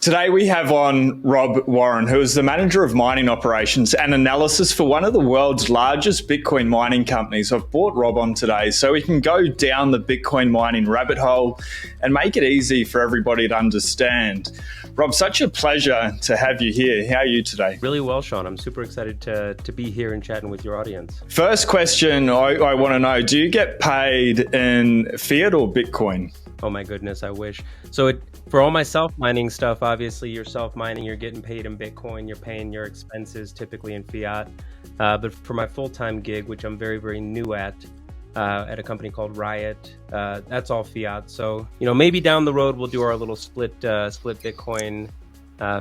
Today we have on Rob Warren, who is the manager of mining operations and analysis for one of the world's largest Bitcoin mining companies. I've brought Rob on today so we can go down the Bitcoin mining rabbit hole and make it easy for everybody to understand. Rob, such a pleasure to have you here. How are you today? Really well, Sean. I'm super excited to be here and chatting with your audience. First question I want to know, do you get paid in fiat or Bitcoin? Oh my goodness, I wish. So for all my self-mining stuff, obviously you're self-mining, you're getting paid in Bitcoin, you're paying your expenses typically in fiat. But for my full-time gig, which I'm very, very new at a company called Riot, that's all fiat. So, maybe down the road we'll do our little split Bitcoin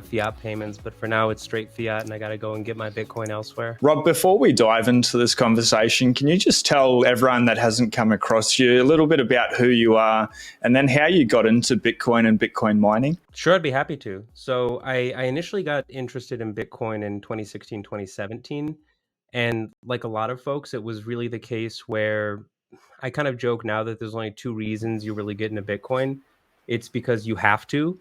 fiat payments, but for now it's straight fiat and I got to go and get my Bitcoin elsewhere. Rob, before we dive into this conversation, can you just tell everyone that hasn't come across you a little bit about who you are and then how you got into Bitcoin and Bitcoin mining? Sure, I'd be happy to. So I initially got interested in Bitcoin in 2016, 2017. And like a lot of folks, it was really the case where I kind of joke now that there's only two reasons you really get into Bitcoin. It's because you have to.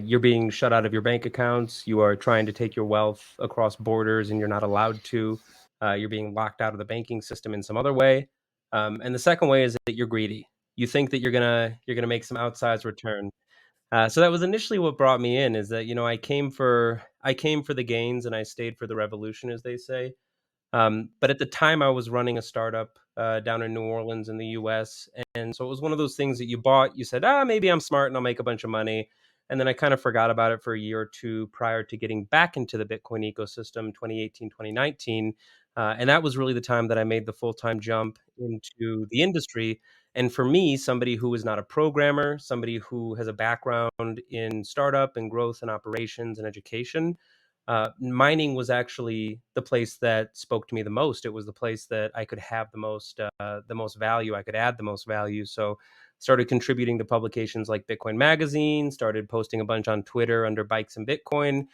You're being shut out of your bank accounts. You are trying to take your wealth across borders and you're not allowed to. You're being locked out of the banking system in some other way. And the second way is that you're greedy. You think that you're gonna make some outsized return. So that was initially what brought me in. Is that I came for the gains and I stayed for the revolution, as they say. But at the time, I was running a startup down in New Orleans in the U.S. And so it was one of those things that you bought. You said, maybe I'm smart and I'll make a bunch of money. And then I kind of forgot about it for a year or two prior to getting back into the Bitcoin ecosystem, 2018, 2019. And that was really the time that I made the full-time jump into the industry. And for me, somebody who is not a programmer, somebody who has a background in startup and growth and operations and education, mining was actually the place that spoke to me the most. It was the place that I could have the most value. I could add the most value. So started contributing to publications like Bitcoin Magazine, started posting a bunch on Twitter under Bikes and Bitcoin,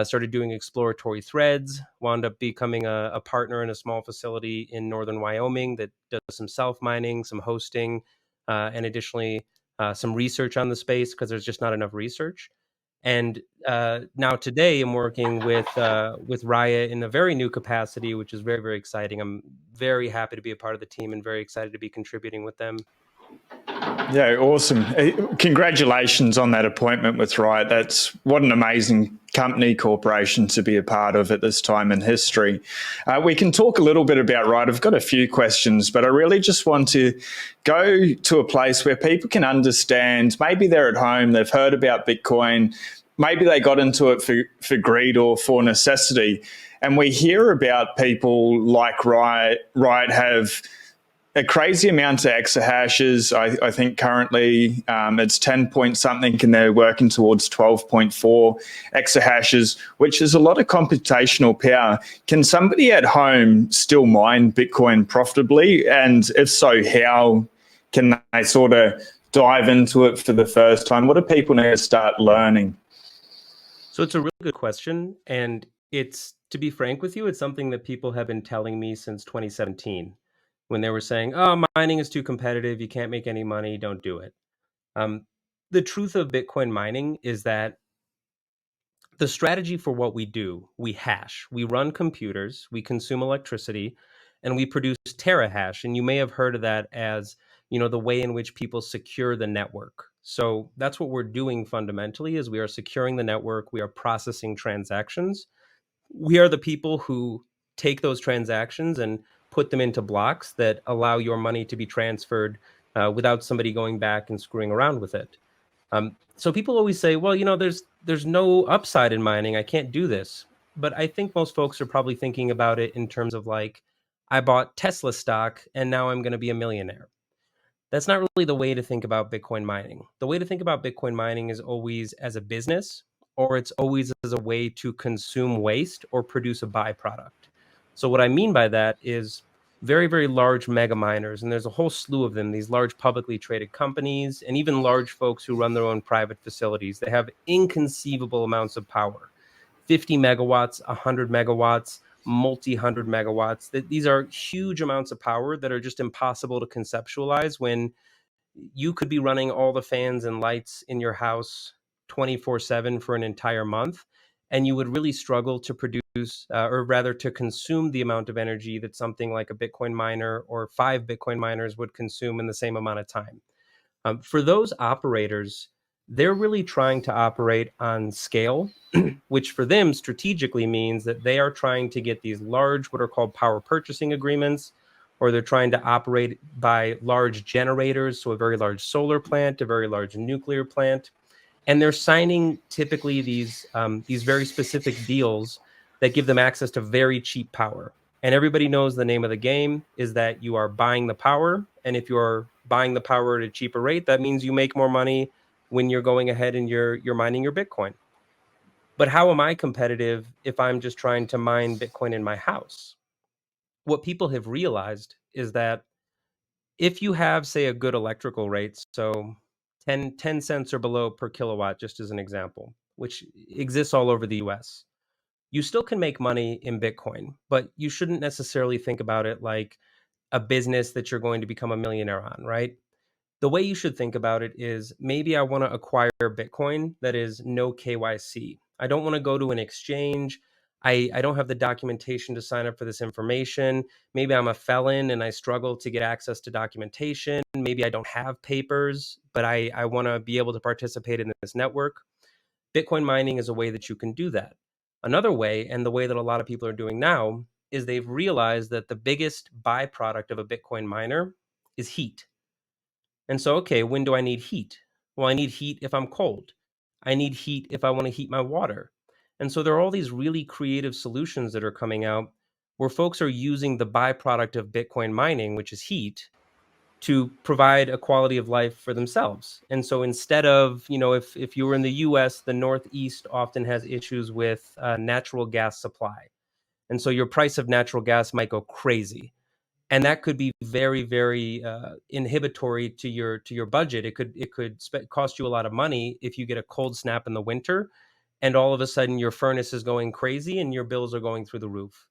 started doing exploratory threads, wound up becoming a partner in a small facility in northern Wyoming that does some self-mining, some hosting, and additionally some research on the space because there's just not enough research. And now today I'm working with Riot in a very new capacity, which is very, very exciting. I'm very happy to be a part of the team and very excited to be contributing with them. Yeah, awesome. Congratulations on that appointment with Riot. That's what an amazing company, corporation to be a part of at this time in history. We can talk a little bit about Riot. I've got a few questions, but I really just want to go to a place where people can understand. Maybe they're at home, they've heard about Bitcoin, maybe they got into it for greed or for necessity. And we hear about people like Riot have a crazy amount of exahashes. I think currently it's 10 point something and they're working towards 12.4 exahashes, which is a lot of computational power. Can somebody at home still mine Bitcoin profitably? And if so, how can they sort of dive into it for the first time? What do people need to start learning? So it's a really good question. And to be frank with you, it's something that people have been telling me since 2017. When they were saying, mining is too competitive, you can't make any money, don't do it. The truth of Bitcoin mining is that the strategy for what we do, we hash, we run computers, we consume electricity, and we produce terahash. And you may have heard of that as, the way in which people secure the network. So that's what we're doing fundamentally is we are securing the network, we are processing transactions. We are the people who take those transactions and put them into blocks that allow your money to be transferred without somebody going back and screwing around with it. So people always say, well, there's no upside in mining. I can't do this. But I think most folks are probably thinking about it in terms of like, I bought Tesla stock and now I'm going to be a millionaire. That's not really the way to think about Bitcoin mining. The way to think about Bitcoin mining is always as a business, or it's always as a way to consume waste or produce a byproduct. So what I mean by that is very, very large mega miners, and there's a whole slew of them, these large publicly traded companies, and even large folks who run their own private facilities. They have inconceivable amounts of power, 50 megawatts, 100 megawatts, multi-hundred megawatts. These are huge amounts of power that are just impossible to conceptualize when you could be running all the fans and lights in your house 24/7 for an entire month, and you would really struggle to produce, or rather to consume the amount of energy that something like a Bitcoin miner or 5 Bitcoin miners would consume in the same amount of time. For those operators, they're really trying to operate on scale, which for them strategically means that they are trying to get these large, what are called power purchasing agreements, or they're trying to operate by large generators, so a very large solar plant, a very large nuclear plant, and they're signing typically these very specific deals that give them access to very cheap power. And everybody knows the name of the game is that you are buying the power, and if you're buying the power at a cheaper rate, that means you make more money when you're going ahead and you're mining your Bitcoin. But how am I competitive if I'm just trying to mine Bitcoin in my house? What people have realized is that if you have, say, a good electrical rate, so 10 cents or below per kilowatt, just as an example, which exists all over the US, you still can make money in Bitcoin, but you shouldn't necessarily think about it like a business that you're going to become a millionaire on, right? The way you should think about it is maybe I want to acquire Bitcoin that is no KYC. I don't want to go to an exchange. I don't have the documentation to sign up for this information. Maybe I'm a felon and I struggle to get access to documentation. Maybe I don't have papers, but I want to be able to participate in this network. Bitcoin mining is a way that you can do that. Another way, and the way that a lot of people are doing now, is they've realized that the biggest byproduct of a Bitcoin miner is heat. And so, okay, when do I need heat? Well, I need heat if I'm cold. I need heat if I want to heat my water. And so there are all these really creative solutions that are coming out where folks are using the byproduct of Bitcoin mining, which is heat, to provide a quality of life for themselves. And so instead of, if you were in the US, the Northeast often has issues with natural gas supply. And so your price of natural gas might go crazy, and that could be very, very inhibitory to your budget. It could cost you a lot of money if you get a cold snap in the winter, and all of a sudden your furnace is going crazy and your bills are going through the roof.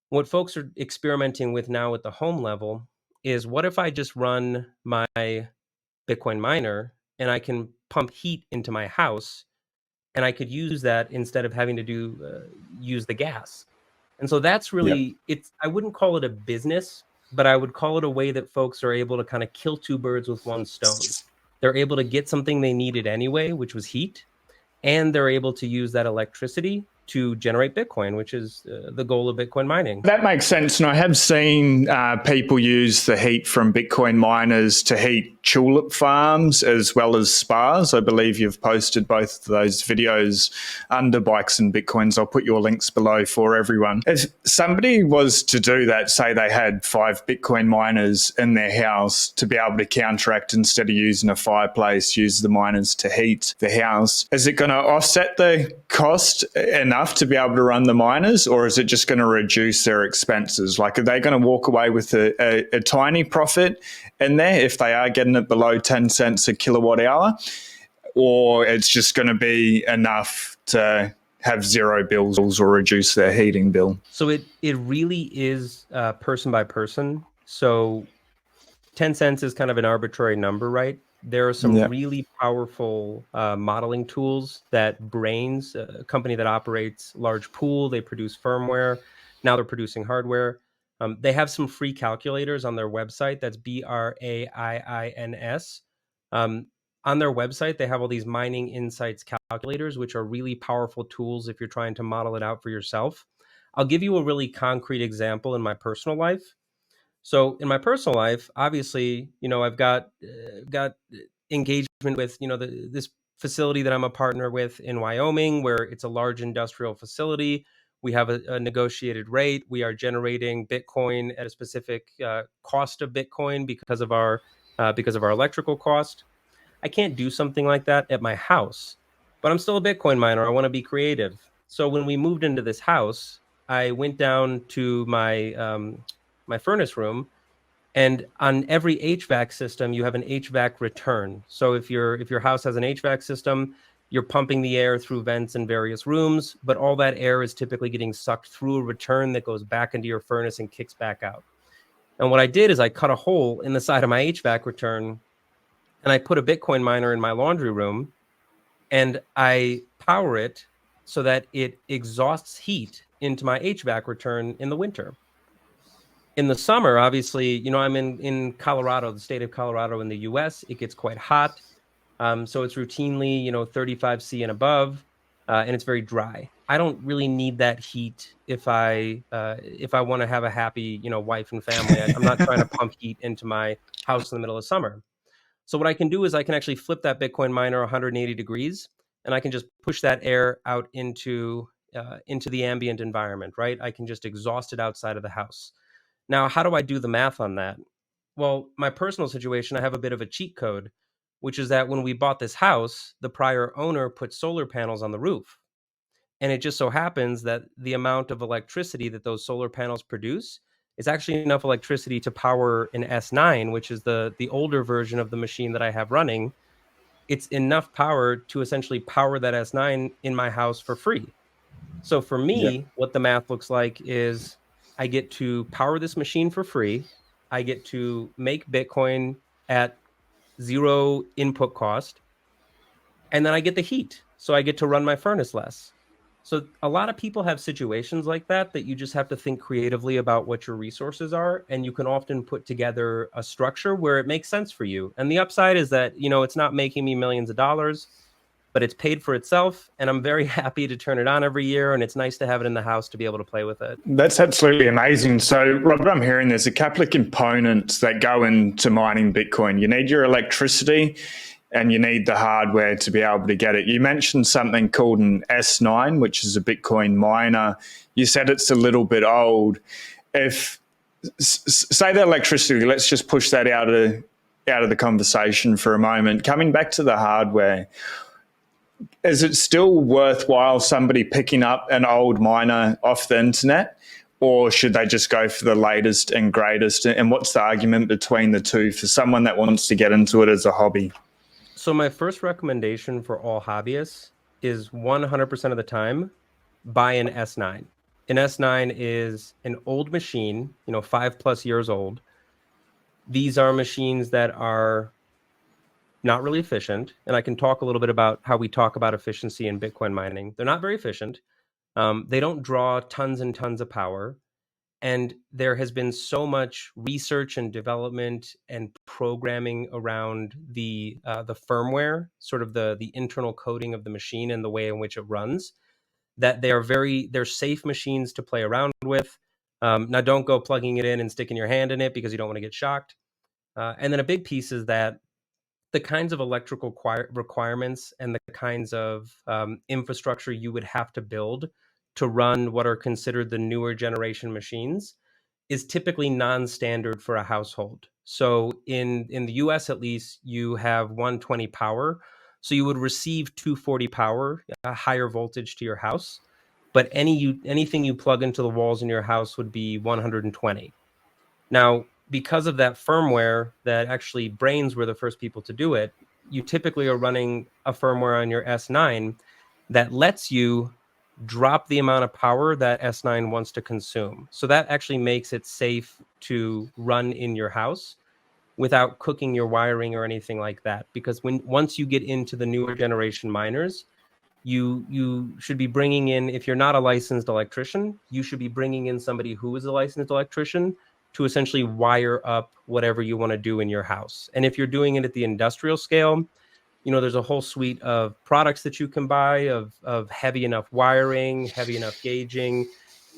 What folks are experimenting with now at the home level is, what if I just run my Bitcoin miner and I can pump heat into my house, and I could use that instead of having to use the gas. And so that's Yep. really, I wouldn't call it a business, but I would call it a way that folks are able to kind of kill two birds with one stone. They're able to get something they needed anyway, which was heat, and they're able to use that electricity to generate Bitcoin, which is the goal of Bitcoin mining. That makes sense. And I have seen people use the heat from Bitcoin miners to heat tulip farms as well as spas. I believe you've posted both of those videos under Bikes and Bitcoins. I'll put your links below for everyone. If somebody was to do that, say they had 5 Bitcoin miners in their house, to be able to counteract, instead of using a fireplace, use the miners to heat the house, is it going to offset the cost enough to be able to run the miners, or is it just going to reduce their expenses? Like, are they going to walk away with a tiny profit in there if they are getting it below 10 cents a kilowatt hour, or it's just going to be enough to have zero bills or reduce their heating bill? So it really is person by person. So 10 cents is kind of an arbitrary number, right? There are some Yeah. really powerful modeling tools that Brains, a company that operates large pool, they produce firmware. Now they're producing hardware. They have some free calculators on their website. That's BRAIINS. On their website, they have all these mining insights calculators, which are really powerful tools if you're trying to model it out for yourself. I'll give you a really concrete example in my personal life. So in my personal life, obviously, I've got engagement with this facility that I'm a partner with in Wyoming, where it's a large industrial facility. We have a negotiated rate. We are generating Bitcoin at a specific cost of Bitcoin because of our electrical cost. I can't do something like that at my house, but I'm still a Bitcoin miner. I want to be creative. So when we moved into this house, I went down to my furnace room, and on every HVAC system, you have an HVAC return. So if your house has an HVAC system, you're pumping the air through vents in various rooms, but all that air is typically getting sucked through a return that goes back into your furnace and kicks back out. And what I did is I cut a hole in the side of my HVAC return, and I put a Bitcoin miner in my laundry room. and I power it so that it exhausts heat into my HVAC return in the winter. In the summer, obviously, I'm in Colorado, the state of Colorado in the US. It gets quite hot. So it's routinely, 35 C and above, and it's very dry. I don't really need that heat if I want to have a happy, wife and family. I'm not trying to pump heat into my house in the middle of summer. So what I can do is I can actually flip that Bitcoin miner 180 degrees, and I can just push that air out into the ambient environment. Right? I can just exhaust it outside of the house. Now, how do I do the math on that? Well, my personal situation, I have a bit of a cheat code, which is that when we bought this house, the prior owner put solar panels on the roof. And it just so happens that the amount of electricity that those solar panels produce is actually enough electricity to power an S9, which is the older version of the machine that I have running. It's enough power to essentially power that S9 in my house for free. So for Yeah. me, what the math looks like is I get to power this machine for free. I get to make Bitcoin at zero input cost, and then I get the heat. So I get to run my furnace less. So a lot of people have situations like that you just have to think creatively about what your resources are, and you can often put together a structure where it makes sense for you. And the upside is that, it's not making me millions of dollars, but it's paid for itself, and I'm very happy to turn it on every year, and it's nice to have it in the house to be able to play with it. That's absolutely amazing. So, Robert, I'm hearing there's a couple of components that go into mining Bitcoin. You need your electricity and you need the hardware to be able to get it. You mentioned something called an S9, which is a Bitcoin miner. You said it's a little bit old. If say the electricity, let's just push that out of the conversation for a moment. Coming back to the hardware, is it still worthwhile somebody picking up an old miner off the internet, or should they just go for the latest and greatest? And what's the argument between the two for someone that wants to get into it as a hobby? So my first recommendation for all hobbyists is 100% of the time, buy an S9. An S9 is an old machine, 5+ years old. These are machines that are not really efficient. And I can talk a little bit about how we talk about efficiency in Bitcoin mining. They're not very efficient. They don't draw tons and tons of power. And there has been so much research and development and programming around the firmware, sort of the internal coding of the machine and the way in which it runs, that they're safe machines to play around with. Now, don't go plugging it in and sticking your hand in it because you don't want to get shocked. And then a big piece is that the kinds of electrical requirements and the kinds of infrastructure you would have to build to run what are considered the newer generation machines is typically non-standard for a household. So in the US at least, you have 120 power. So you would receive 240 power, a higher voltage to your house. But anything you plug into the walls in your house would be 120. Now, because of that firmware that actually Brains were the first people to do it, you typically are running a firmware on your S9 that lets you drop the amount of power that S9 wants to consume. So that actually makes it safe to run in your house without cooking your wiring or anything like that. Because once you get into the newer generation miners, you should be bringing in, if you're not a licensed electrician, you should be bringing in somebody who is a licensed electrician to essentially wire up whatever you want to do in your house. And if you're doing it at the industrial scale, there's a whole suite of products that you can buy of heavy enough wiring, heavy enough gauging.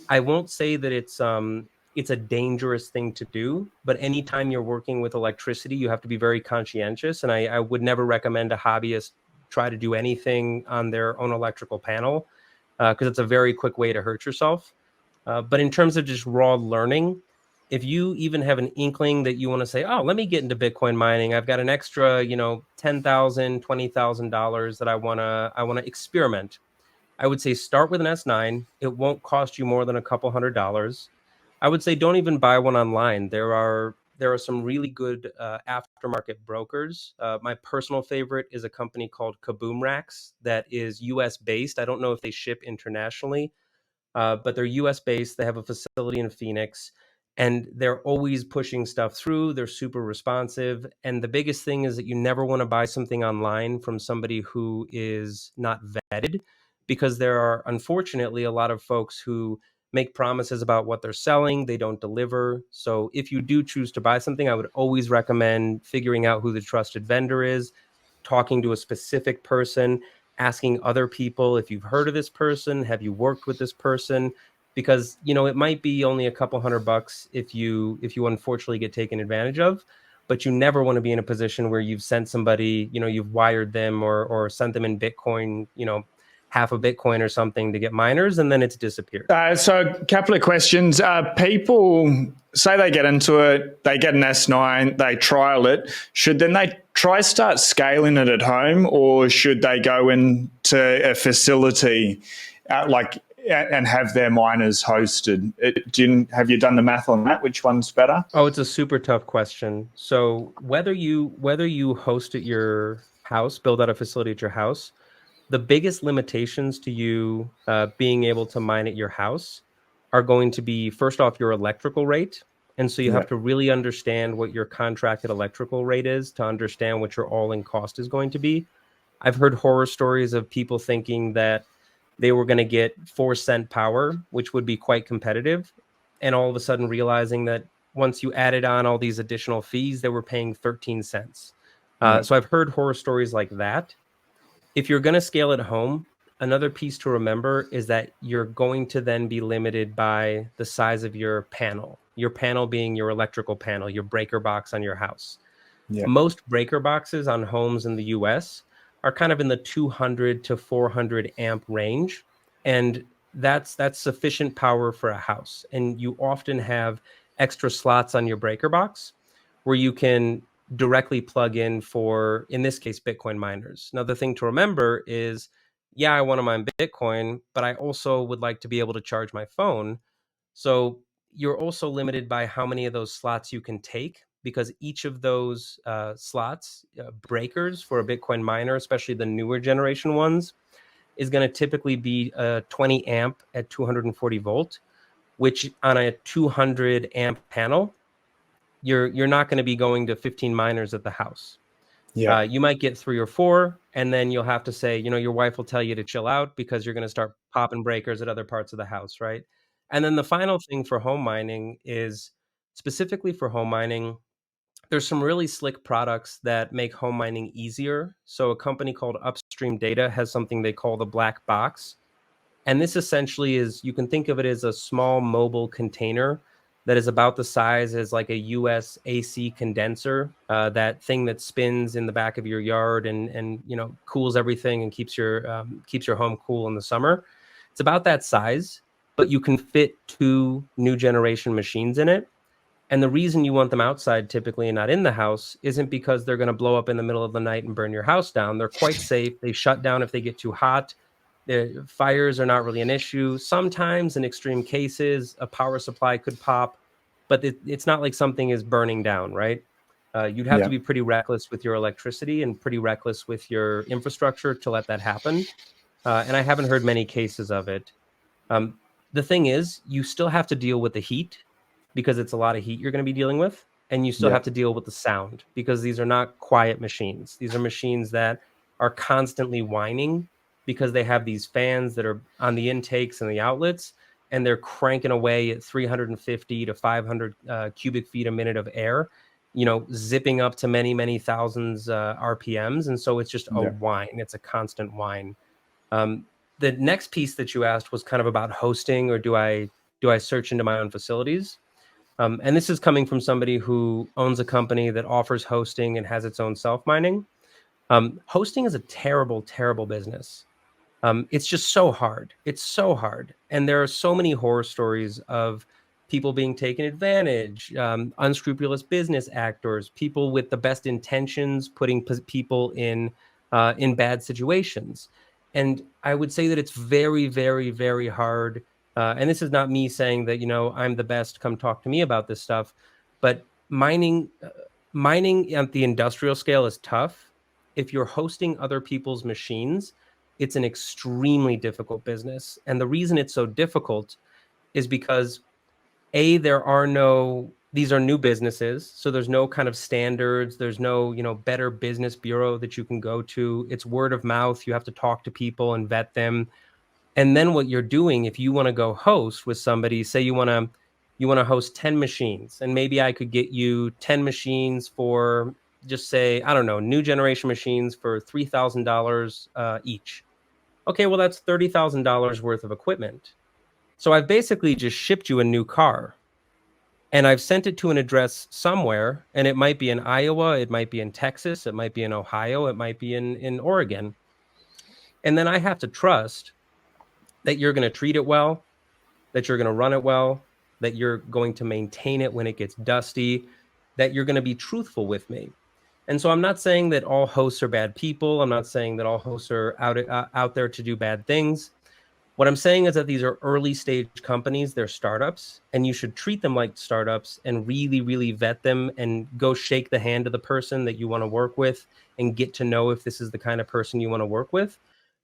I won't say that it's a dangerous thing to do, but anytime you're working with electricity, you have to be very conscientious. And I would never recommend a hobbyist try to do anything on their own electrical panel because it's a very quick way to hurt yourself. But in terms of just raw learning, if you even have an inkling that you want to say, oh, let me get into Bitcoin mining, I've got an extra, $10,000, $20,000 that I want to experiment. I would say start with an S9. It won't cost you more than a couple $100s. I would say don't even buy one online. There are some really good aftermarket brokers. My personal favorite is a company called Kaboom Racks that is US based. I don't know if they ship internationally, but they're US based. They have a facility in Phoenix, and they're always pushing stuff through. They're super responsive. And the biggest thing is that you never want to buy something online from somebody who is not vetted, because there are unfortunately a lot of folks who make promises about what they're selling, they don't deliver. So if you do choose to buy something, I would always recommend figuring out who the trusted vendor is, talking to a specific person, asking other people if you've heard of this person, have you worked with this person, because it might be only a couple $100 if you unfortunately get taken advantage of, but you never want to be in a position where you've sent somebody, you've wired them or sent them in Bitcoin, half a Bitcoin or something to get miners, and then it's disappeared. So a couple of questions. People say they get into it, they get an S9, they trial it. Should then they start scaling it at home, or should they go into a facility and have their miners hosted? Have you done the math on that? Which one's better? Oh, it's a super tough question. So whether you host at your house, build out a facility at your house, the biggest limitations to you being able to mine at your house are going to be, first off, your electrical rate. And so you Yeah, have to really understand what your contracted electrical rate is to understand what your all-in cost is going to be. I've heard horror stories of people thinking that they were going to get 4-cent power, which would be quite competitive, and all of a sudden realizing that once you added on all these additional fees, they were paying 13 cents. yeah, So I've heard horror stories like that. If you're going to scale at home, another piece to remember is that you're going to then be limited by the size of your panel being your electrical panel, your breaker box on your house. yeah, Most breaker boxes on homes in the US are kind of in the 200 to 400 amp range, and that's sufficient power for a house. And you often have extra slots on your breaker box where you can directly plug in for, in this case, Bitcoin miners. Now, the thing to remember is, yeah, I want to mine Bitcoin, but I also would like to be able to charge my phone. So you're also limited by how many of those slots you can take, because each of those slots, breakers for a Bitcoin miner, especially the newer generation ones, is going to typically be a 20 amp at 240 volt, which on a 200 amp panel, you're not going to be going to 15 miners at the house. yeah, You might get 3 or 4, and then you'll have to say, your wife will tell you to chill out because you're gonna start popping breakers at other parts of the house, right? And then the final thing for home mining is, specifically for home mining, there's some really slick products that make home mining easier. So a company called Upstream Data has something they call the black box, and this essentially is, you can think of it as a small mobile container that is about the size as like a US AC condenser, that thing that spins in the back of your yard and cools everything and keeps your home cool in the summer. It's about that size, but you can fit 2 new generation machines in it. And the reason you want them outside typically and not in the house isn't because they're going to blow up in the middle of the night and burn your house down. They're quite safe. They shut down if they get too hot. The fires are not really an issue. Sometimes, in extreme cases, a power supply could pop, but it's not like something is burning down, right? You'd have to yeah, be pretty reckless with your electricity and pretty reckless with your infrastructure to let that happen. And I haven't heard many cases of it. Um, the thing is, you still have to deal with the heat, because it's a lot of heat you're going to be dealing with, and you still yeah, have to deal with the sound, because these are not quiet machines. These are machines that are constantly whining because they have these fans that are on the intakes and the outlets, and they're cranking away at 350 to 500 cubic feet a minute of air, zipping up to many, many thousands RPMs. And so it's just a yeah, whine. It's a constant whine. Um, the next piece that you asked was kind of about hosting, or do I search into my own facilities? And this is coming from somebody who owns a company that offers hosting and has its own self mining. Hosting is a terrible, terrible business. It's just so hard. It's so hard. And there are so many horror stories of people being taken advantage, unscrupulous business actors, people with the best intentions putting people in bad situations. And I would say that it's very, very, very hard. And this is not me saying that, I'm the best, come talk to me about this stuff, but mining at the industrial scale is tough. If you're hosting other people's machines, it's an extremely difficult business. And the reason it's so difficult is because these are new businesses, so there's no kind of standards, there's no, better business bureau that you can go to. It's word of mouth. You have to talk to people and vet them. And then what you're doing, if you want to go host with somebody, say you want to host 10 machines, and maybe I could get you 10 machines for, just say, I don't know, new generation machines for $3,000 each. Okay, well, that's $30,000 worth of equipment. So I've basically just shipped you a new car, and I've sent it to an address somewhere, and it might be in Iowa, it might be in Texas, it might be in Ohio, it might be in Oregon. And then I have to trust that you're going to treat it well, that you're going to run it well, that you're going to maintain it when it gets dusty, that you're going to be truthful with me. And so I'm not saying that all hosts are bad people. I'm not saying that all hosts are out there to do bad things. What I'm saying is that these are early stage companies, they're startups, and you should treat them like startups and really, really vet them and go shake the hand of the person that you want to work with and get to know if this is the kind of person you want to work with.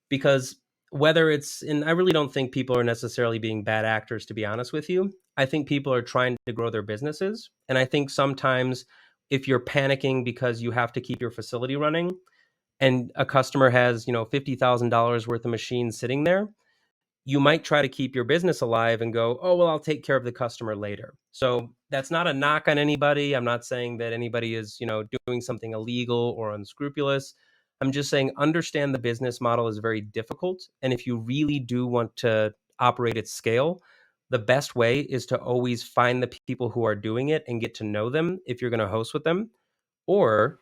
Because whether it's, and I really don't think people are necessarily being bad actors, to be honest with you. I think people are trying to grow their businesses. And I think sometimes if you're panicking because you have to keep your facility running and a customer has, $50,000 worth of machines sitting there, you might try to keep your business alive and go, oh, well, I'll take care of the customer later. So that's not a knock on anybody. I'm not saying that anybody is, doing something illegal or unscrupulous. I'm just saying understand the business model is very difficult. And if you really do want to operate at scale, the best way is to always find the people who are doing it and get to know them if you're going to host with them. Or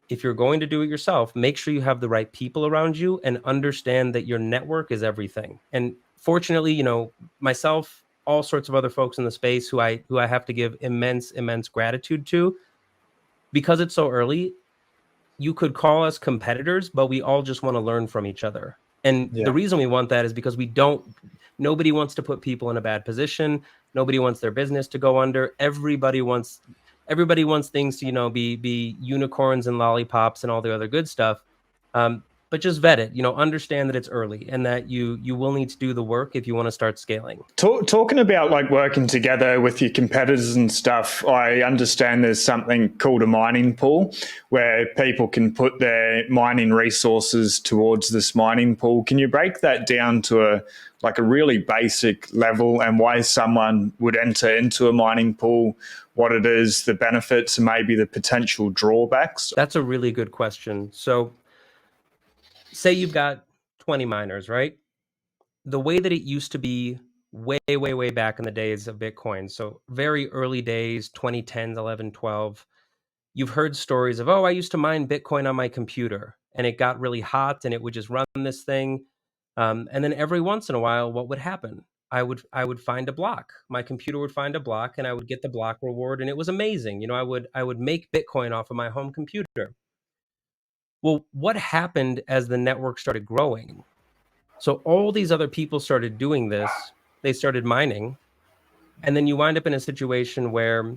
if you're going to do it yourself, make sure you have the right people around you and understand that your network is everything. And fortunately, myself, all sorts of other folks in the space who I have to give immense gratitude to, because it's so early. You could call us competitors, but we all just want to learn from each other. And the Yeah. reason we want that is because nobody wants to put people in a bad position. Nobody wants their business to go under. Everybody wants things to, be unicorns and lollipops and all the other good stuff. But just vet it, understand that it's early and that you will need to do the work if you want to start scaling. Talking about like working together with your competitors and stuff, I understand there's something called a mining pool where people can put their mining resources towards this mining pool. Can you break that down to a really basic level and why someone would enter into a mining pool, what it is, the benefits, and maybe the potential drawbacks? That's a really good question. So say you've got 20 miners, right? The way that it used to be way, way, way back in the days of Bitcoin, so very early days, 2010s, 11, 12, you've heard stories of, oh, I used to mine Bitcoin on my computer and it got really hot and it would just run this thing. And then every once in a while, what would happen? I would find a block. My computer would find a block and I would get the block reward, and it was amazing. I would make Bitcoin off of my home computer. Well, what happened as the network started growing? So all these other people started doing this. They started mining, and then you wind up in a situation where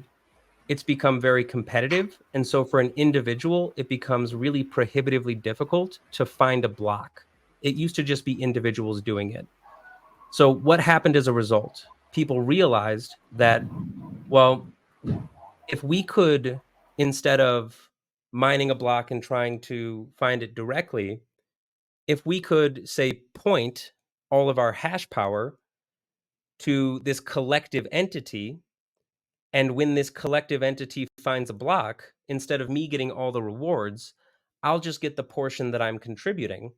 it's become very competitive. And so for an individual, it becomes really prohibitively difficult to find a block. It used to just be individuals doing it. So what happened as a result? People realized that, well, if we could, instead of mining a block and trying to find it directly, if we could, say, point all of our hash power to this collective entity, and when this collective entity finds a block, instead of me getting all the rewards, I'll just get the portion that I'm contributing.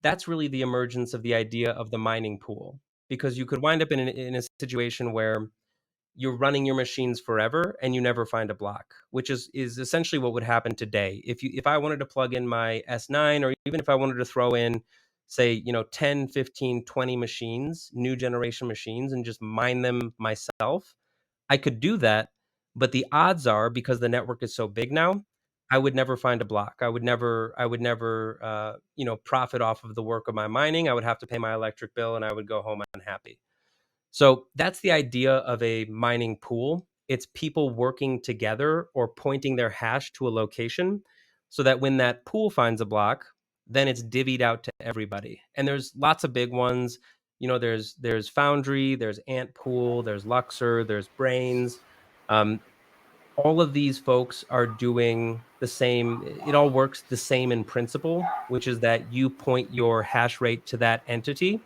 That's really the emergence of the idea of the mining pool, because you could wind up in a situation where you're running your machines forever and you never find a block, which is essentially what would happen today. If I wanted to plug in my S9, or even if I wanted to throw in, say, 10, 15, 20 machines, new generation machines, and just mine them myself, I could do that. But the odds are, because the network is so big now, I would never find a block. I would never profit off of the work of my mining. I would have to pay my electric bill and I would go home unhappy. So that's the idea of a mining pool. It's people working together or pointing their hash to a location so that when that pool finds a block, then it's divvied out to everybody. And there's lots of big ones. there's Foundry, there's Antpool, there's Luxor, there's Brains. Um, all of these folks are doing the same. It all works the same in principle, which is that you point your hash rate to that entity.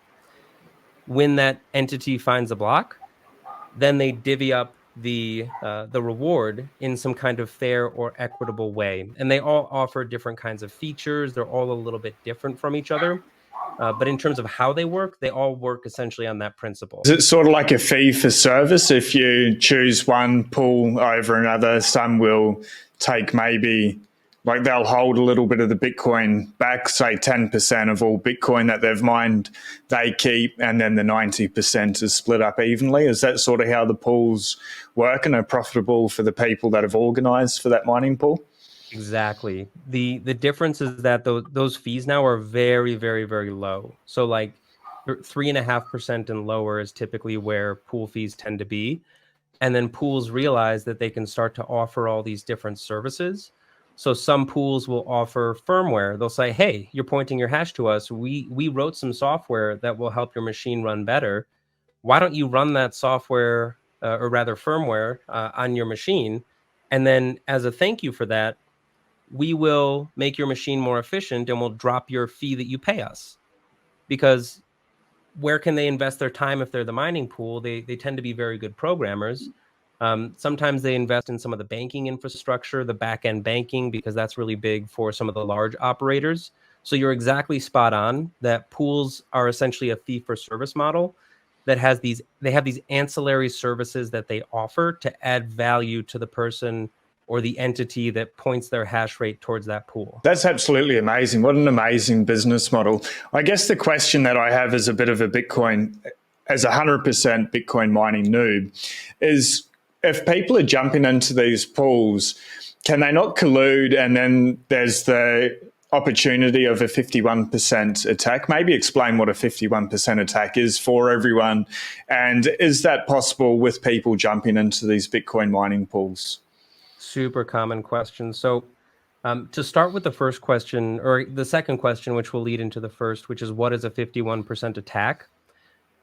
When that entity finds a block, then they divvy up the reward in some kind of fair or equitable way. And they all offer different kinds of features. They're all a little bit different from each other. But in terms of how they work, they all work essentially on that Is principle. it sort of like a fee for service? If you choose one pool over another, some will take maybe, like they'll hold a little bit of the Bitcoin back, say 10% of all Bitcoin that they've mined, they keep, and then the 90% is split up evenly. Is that sort of how the pools work and are profitable for the people that have organized for that mining pool? Exactly. The difference is that those fees now are very, very, very low. So like 3.5% and lower is typically where pool fees tend to be. And then pools realize that they can start to offer all these different services. So some pools will offer firmware. They'll say, "Hey, you're pointing your hash to us. We wrote some software that will help your machine run better. Why don't you run that software, or rather firmware, on your machine? And then as a thank you for that, we will make your machine more efficient and we'll drop your fee that you pay us." Because where can they invest their time if they're the mining pool? They tend to be very good programmers. Sometimes they invest in some of the banking infrastructure, the back end banking, because that's really big for some of the large operators. So you're exactly spot on that pools are essentially a fee for service model that has they have these ancillary services that they offer to add value to the person or the entity that points their hash rate towards that pool. That's absolutely amazing. What an amazing business model. I guess the question that I have as a bit of a Bitcoin, as a 100% Bitcoin mining noob, is if people are jumping into these pools, can they not collude? And then there's the opportunity of a 51% attack. Maybe explain what a 51% attack is for everyone. And is that possible with people jumping into these Bitcoin mining pools? Super common question. So, to start with the first question, or the second question, which will lead into the first, which is what is a 51% attack?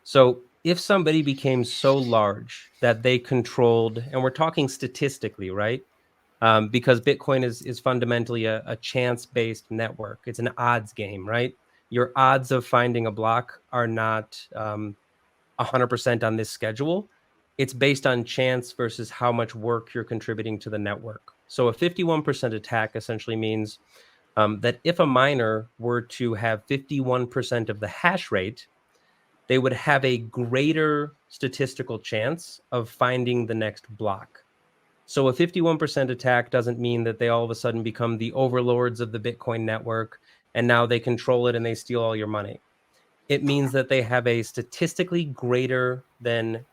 So, if somebody became so large that they controlled, and we're talking statistically, right? Because Bitcoin is fundamentally a chance based network. It's an odds game, right? Your odds of finding a block are not 100% on this schedule. It's based on chance versus how much work you're contributing to the network. So a 51% attack essentially means that if a miner were to have 51% of the hash rate, they would have a greater statistical chance of finding the next block. So a 51% attack doesn't mean that they all of a sudden become the overlords of the Bitcoin network and now they control it and they steal all your money. It means that they have a statistically greater than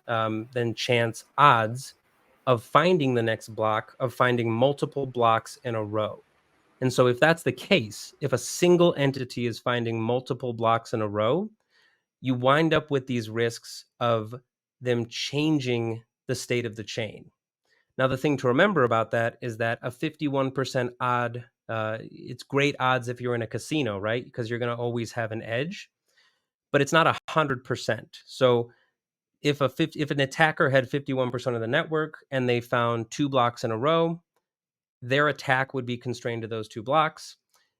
chance odds of finding the next block, of finding multiple blocks in a row. And so if that's the case, if a single entity is finding multiple blocks in a row, you wind up with these risks of them changing the state of the chain. Now, the thing to remember about that is that a 51% odd, it's great odds if you're in a casino, right? Because you're going to always have an edge, but it's not 100%. So if an attacker had 51% of the network and they found two blocks in a row, their attack would be constrained to those two blocks.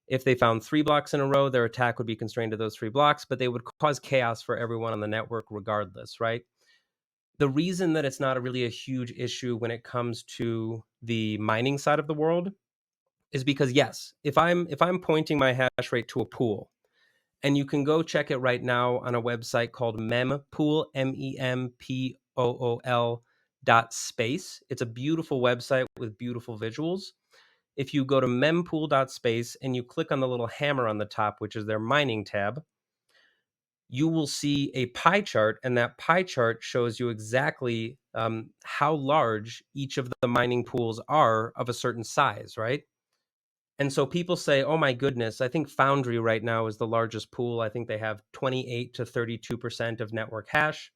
If they found three blocks in a row, their attack would be constrained to those three blocks, but they would cause chaos for everyone on the network regardless, right? The reason that it's not really a huge issue when it comes to the mining side of the world is because yes, if I'm pointing my hash rate to a pool, and you can go check it right now on a website called mempool, mempool.space. It's a beautiful website with beautiful visuals. If you go to mempool.space and you click on the little hammer on the top, which is their mining tab, you will see a pie chart, and that pie chart shows you exactly how large each of the mining pools are of a certain size, right? And so people say, "Oh my goodness, I think Foundry right now is the largest pool. I think they have 28 to 32% of network hash."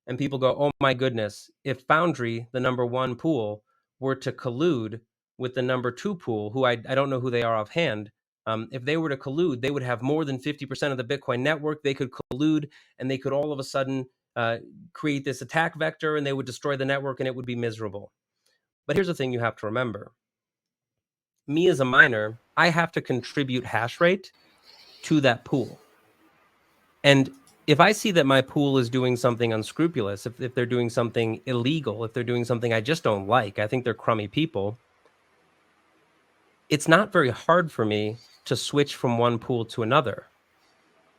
And people go, "Oh my goodness, if Foundry, the number one pool, were to collude with the number two pool, who I don't know who they are offhand, If they were to collude, they would have more than 50% of the Bitcoin network. They could collude and they could all of a sudden create this attack vector and they would destroy the network and it would be miserable. But here's the thing you have to remember. Me as a miner, I have to contribute hash rate to that pool. And if I see that my pool is doing something unscrupulous, if they're doing something illegal, if they're doing something I just don't like, I think they're crummy people, it's not very hard for me to switch from one pool to another.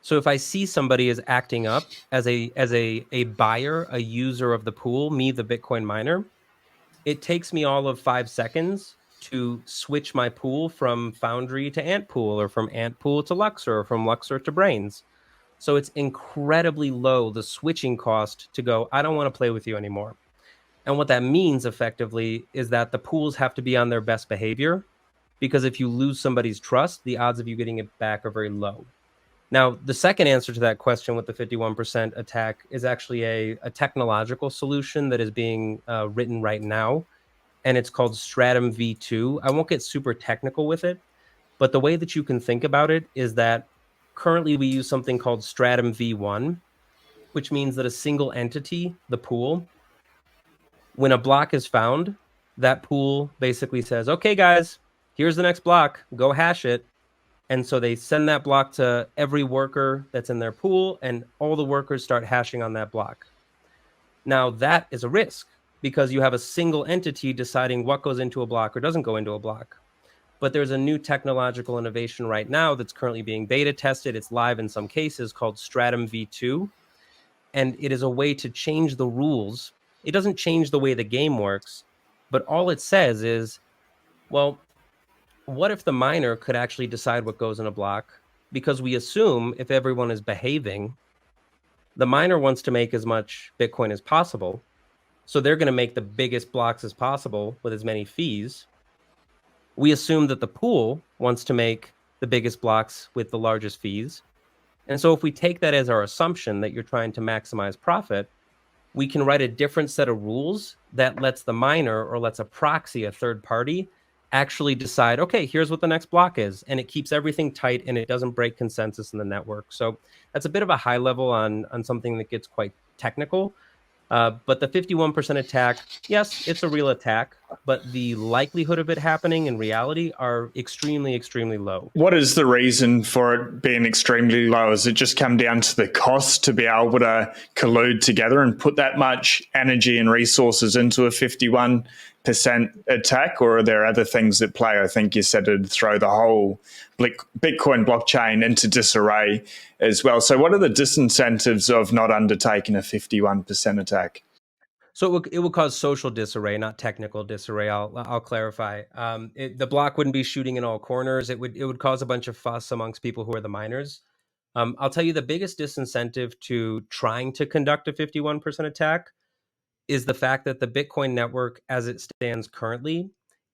So if I see somebody is acting up as a buyer, a user of the pool, me, the Bitcoin miner, it takes me all of 5 seconds to switch my pool from Foundry to Ant Pool, or from Ant Pool to Luxor, or from Luxor to Brains. So it's incredibly low, the switching cost to go, I don't want to play with you anymore. And what that means effectively is that the pools have to be on their best behavior, because if you lose somebody's trust, the odds of you getting it back are very low. Now, the second answer to that question with the 51% attack is actually a technological solution that is being written right now, and it's called Stratum V2. I won't get super technical with it, but the way that you can think about it is that currently we use something called Stratum V1, which means that a single entity, the pool, when a block is found, that pool basically says, okay, guys, here's the next block, go hash it. And so they send that block to every worker that's in their pool, and all the workers start hashing on that block. Now, that is a risk because you have a single entity deciding what goes into a block or doesn't go into a block. But there's a new technological innovation right now that's currently being beta tested. It's live in some cases, called Stratum V2. And it is a way to change the rules. It doesn't change the way the game works, but all it says is, well, what if the miner could actually decide what goes in a block? Because we assume if everyone is behaving, the miner wants to make as much Bitcoin as possible. So they're going to make the biggest blocks as possible with as many fees. We assume that the pool wants to make the biggest blocks with the largest fees. And so if we take that as our assumption that you're trying to maximize profit, we can write a different set of rules that lets the miner, or lets a proxy, a third party, actually decide, okay, here's what the next block is. And it keeps everything tight and it doesn't break consensus in the network. So that's a bit of a high level on something that gets quite technical. But the 51% attack, yes, it's a real attack, but the likelihood of it happening in reality are extremely, extremely low. What is the reason for it being extremely low? Does it just come down to the cost to be able to collude together and put that much energy and resources into a 51% attack, or are there other things at play? I think you said it'd throw the whole Bitcoin blockchain into disarray as well. So what are the disincentives of not undertaking a 51% attack? So it would cause social disarray, not technical disarray. I'll clarify. The block wouldn't be shooting in all corners. It would cause a bunch of fuss amongst people who are the miners. I'll tell you the biggest disincentive to trying to conduct a 51% attack is the fact that the Bitcoin network, as it stands currently,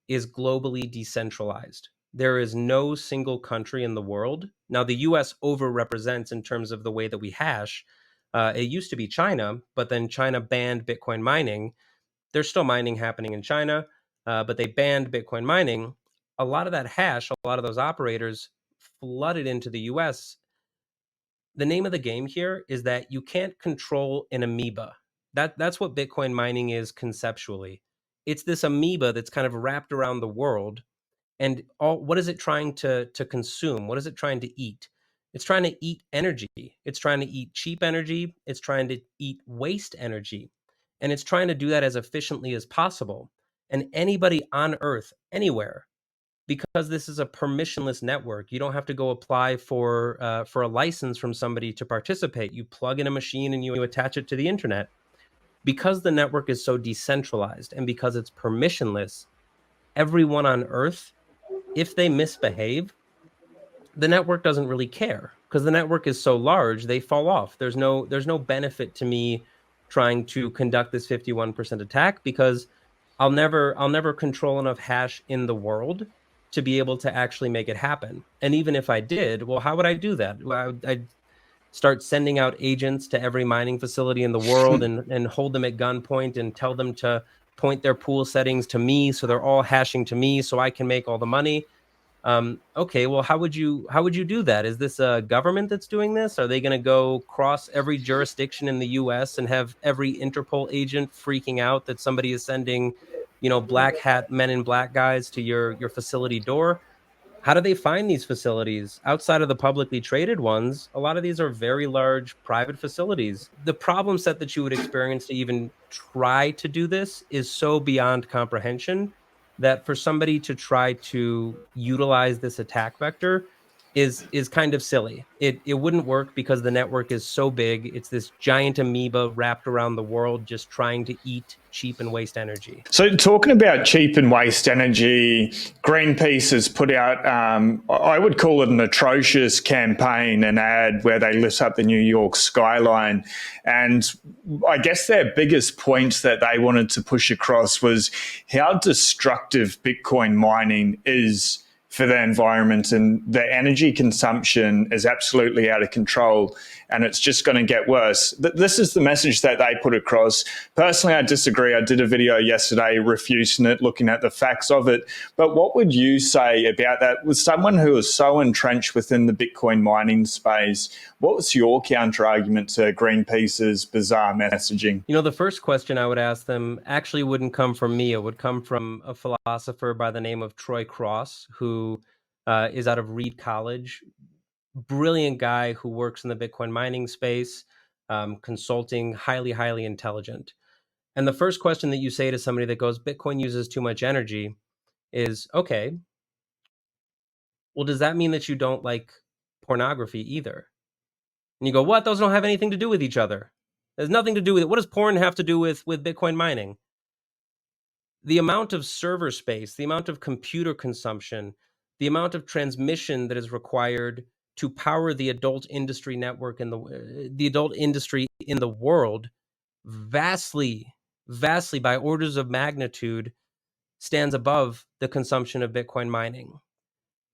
is globally decentralized. There is no single country in the world. Now, the US overrepresents in terms of the way that we hash. It used to be China, but then China banned Bitcoin mining. There's still mining happening in China, but they banned Bitcoin mining. A lot of that hash, a lot of those operators flooded into the US. The name of the game here is that you can't control an amoeba. That's what Bitcoin mining is conceptually. It's this amoeba that's kind of wrapped around the world, and what is it trying to consume? What is it trying to eat? It's trying to eat energy. It's trying to eat cheap energy. It's trying to eat waste energy, and it's trying to do that as efficiently as possible. And anybody on Earth, anywhere, because this is a permissionless network, you don't have to go apply for a license from somebody to participate. You plug in a machine and you attach it to the internet. Because the network is so decentralized and because it's permissionless, everyone on Earth, if they misbehave, the network doesn't really care because the network is so large, they fall off. There's no benefit to me trying to conduct this 51% attack because I'll never control enough hash in the world to be able to actually make it happen. And even if I did, well, how would I do that? Well, I'd start sending out agents to every mining facility in the world and hold them at gunpoint and tell them to point their pool settings to me so they're all hashing to me so I can make all the money. Okay, well, how would you do that? Is this a government that's doing this? Are they going to go cross every jurisdiction in the U.S. and have every Interpol agent freaking out that somebody is sending, black hat men in black guys to your facility door? How do they find these facilities? Outside of the publicly traded ones, a lot of these are very large private facilities. The problem set that you would experience to even try to do this is so beyond comprehension that for somebody to try to utilize this attack vector is kind of silly. It wouldn't work because the network is so big. It's this giant amoeba wrapped around the world just trying to eat cheap and waste energy. So, talking about cheap and waste energy, Greenpeace has put out, I would call it an atrocious campaign, an ad where they lit up the New York skyline. And I guess their biggest point that they wanted to push across was how destructive Bitcoin mining is for the environment, and the energy consumption is absolutely out of control, and it's just going to get worse. This is the message that they put across. Personally, I disagree. I did a video yesterday refuting it, looking at the facts of it. But what would you say about that? With someone who is so entrenched within the Bitcoin mining space, what was your counter argument to Greenpeace's bizarre messaging? The first question I would ask them actually wouldn't come from me. It would come from a philosopher by the name of Troy Cross, who is out of Reed College. Brilliant guy who works in the Bitcoin mining space, consulting, highly, highly intelligent. And the first question that you say to somebody that goes, Bitcoin uses too much energy is, okay, well, does that mean that you don't like pornography either? And you go, what? Those don't have anything to do with each other. There's nothing to do with it. What does porn have to do with Bitcoin mining? The amount of server space, the amount of computer consumption, the amount of transmission that is required to power the adult industry network in the adult industry in the world vastly, vastly by orders of magnitude stands above the consumption of Bitcoin mining.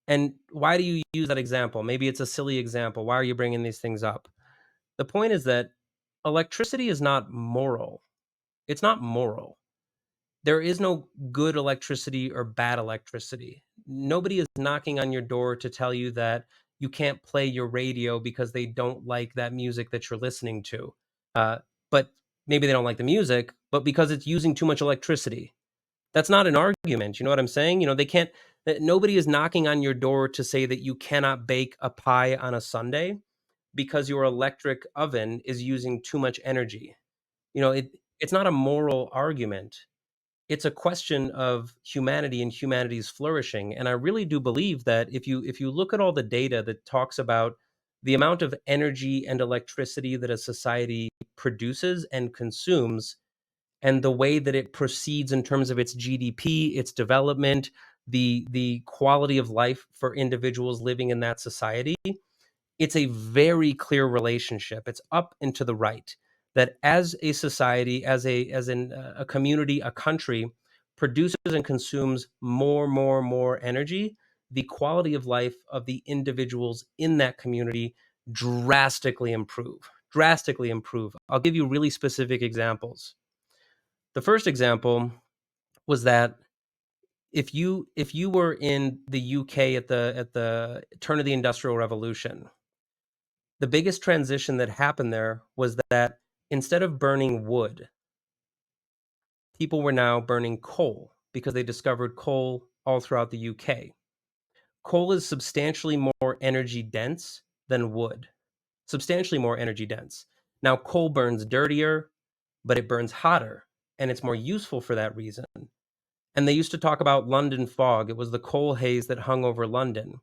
And why do you use that example? Maybe it's a silly example. Why are you bringing these things up? The point is that electricity is not moral. It's not moral. There is no good electricity or bad electricity. Nobody is knocking on your door to tell you that you can't play your radio because they don't like that music that you're listening to. But maybe they don't like the music, but because it's using too much electricity. That's not an argument. You know what I'm saying? They can't, nobody is knocking on your door to say that you cannot bake a pie on a Sunday because your electric oven is using too much energy. It's not a moral argument. It's a question of humanity and humanity's flourishing. And I really do believe that if you look at all the data that talks about the amount of energy and electricity that a society produces and consumes, and the way that it proceeds in terms of its GDP, its development, the quality of life for individuals living in that society, it's a very clear relationship. It's up and to the right that as a society, as a community, a country produces and consumes more energy, the quality of life of the individuals in that community drastically improve. Drastically improve. I'll give you really specific examples. The first example was that if you were in the UK at the turn of the Industrial Revolution, the biggest transition that happened there was that instead of burning wood, people were now burning coal because they discovered coal all throughout the UK. Coal is substantially more energy dense than wood, substantially more energy dense. Now, coal burns dirtier, but it burns hotter, and it's more useful for that reason. And they used to talk about London fog. It was the coal haze that hung over London.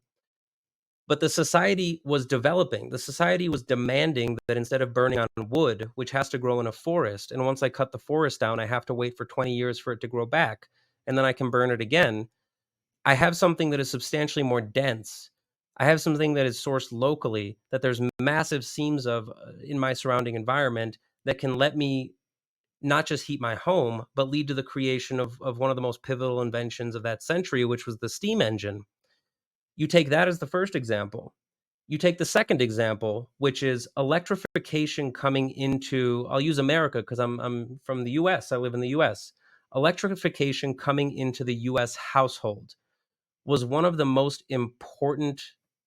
But the society was developing. The society was demanding that instead of burning on wood, which has to grow in a forest, and once I cut the forest down, I have to wait for 20 years for it to grow back, and then I can burn it again. I have something that is substantially more dense. I have something that is sourced locally, that there's massive seams of in my surrounding environment that can let me not just heat my home, but lead to the creation of one of the most pivotal inventions of that century, which was the steam engine. You take that as the first example. You take the second example, which is electrification coming into, I'll use America because I'm from the US, I live in the US. Electrification coming into the US household. was one of the most important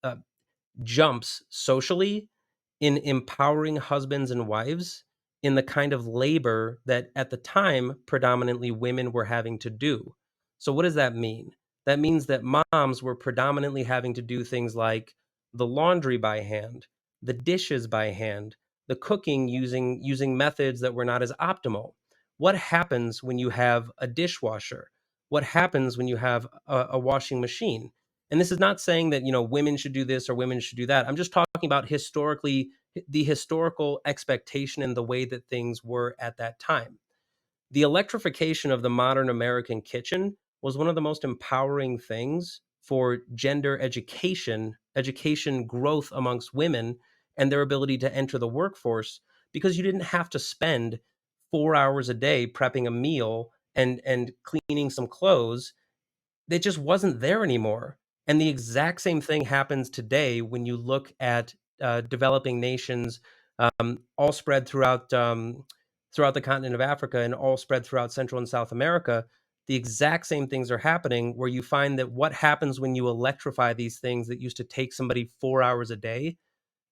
uh, jumps socially in empowering husbands and wives in the kind of labor that at the time predominantly women were having to do. So what does that mean? That means that moms were predominantly having to do things like the laundry by hand, the dishes by hand, the cooking using methods that were not as optimal. What happens when you have a dishwasher? What happens when you have a washing machine? And this is not saying that, women should do this or women should do that. I'm just talking about the historical expectation and the way that things were at that time. The electrification of the modern American kitchen was one of the most empowering things for gender education growth amongst women and their ability to enter the workforce, because you didn't have to spend 4 hours a day prepping a meal and cleaning some clothes. It just wasn't there anymore. And the exact same thing happens today when you look at developing nations, all spread throughout the continent of Africa and all spread throughout Central and South America. The exact same things are happening, where you find that what happens when you electrify these things that used to take somebody 4 hours a day,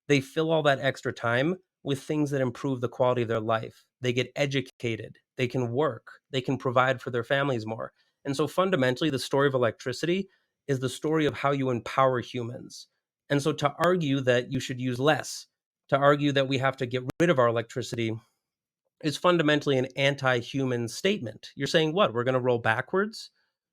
they fill all that extra time with things that improve the quality of their life. They get educated, they can work, they can provide for their families more. And so fundamentally, the story of electricity is the story of how you empower humans. And so to argue that you should use less, to argue that we have to get rid of our electricity, is fundamentally an anti-human statement. You're saying what? We're going to roll backwards?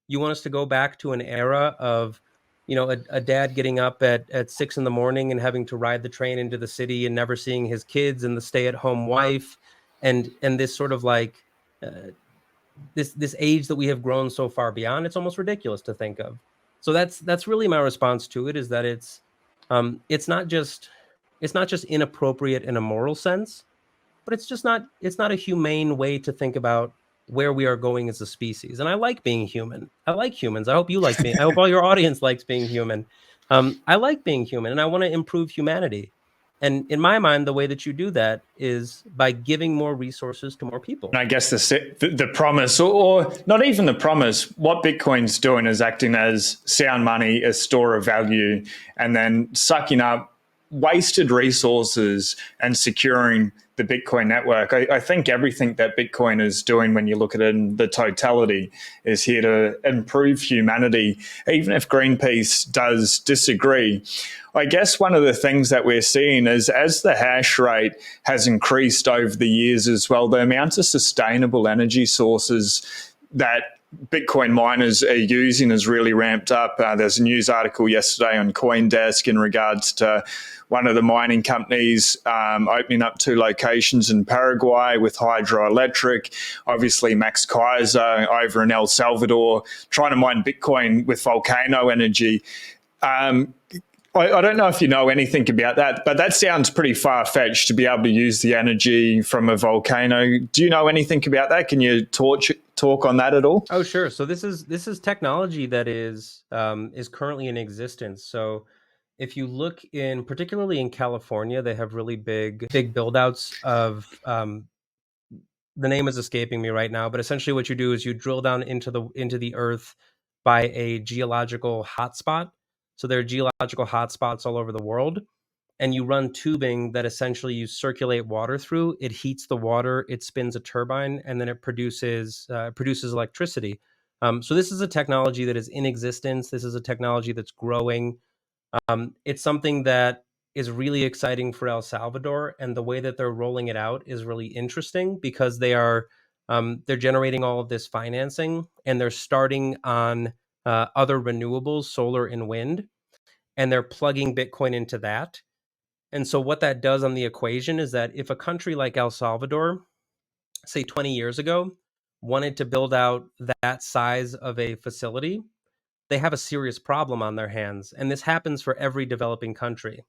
You want us to go back to an era of, a dad getting up at 6 in the morning and having to ride the train into the city and never seeing his kids, and the stay-at-home wife, and this sort of like this age that we have grown so far beyond. It's almost ridiculous to think of. So that's really my response to it, is that it's not just inappropriate in a moral sense, but it's not a humane way to think about where we are going as a species. And I like being human. I like humans. I hope you like me. I hope all your audience likes being human. I like being human, and I want to improve humanity. And in my mind, the way that you do that is by giving more resources to more And people. I guess the promise, or not even the promise, what Bitcoin's doing is acting as sound money, a store of value, and then sucking up wasted resources and securing the Bitcoin network. I think everything that Bitcoin is doing, when you look at it in the totality, is here to improve humanity, even if Greenpeace does disagree. I guess one of the things that we're seeing is, as the hash rate has increased over the years as well, the amount of sustainable energy sources that Bitcoin miners are using has really ramped up. There's a news article yesterday on CoinDesk in regards to one of the mining companies opening up 2 locations in Paraguay with hydroelectric. Obviously, Max Kaiser over in El Salvador trying to mine Bitcoin with volcano energy. I don't know if you know anything about that, but that sounds pretty far-fetched to be able to use the energy from a volcano. Do you know anything about that? Can you talk on that at all? Oh, sure. So this is technology that is currently in existence. So if you look particularly in California, they have really big build outs of the name is escaping me right now, but essentially what you do is you drill down into the earth by a geological hotspot. So there are geological hotspots all over the world, and you run tubing that essentially you circulate water through. It heats the water, it spins a turbine, and then it produces electricity. So this is a technology that is in existence. This is a technology that's growing. It's something that is really exciting for El Salvador, and the way that they're rolling it out is really interesting, because they're generating all of this financing, and they're starting on other renewables, solar and wind, and they're plugging Bitcoin into that. And so what that does on the equation is that if a country like El Salvador, say 20 years ago, wanted to build out that size of a facility, they have a serious problem on their hands. And this happens for every developing country.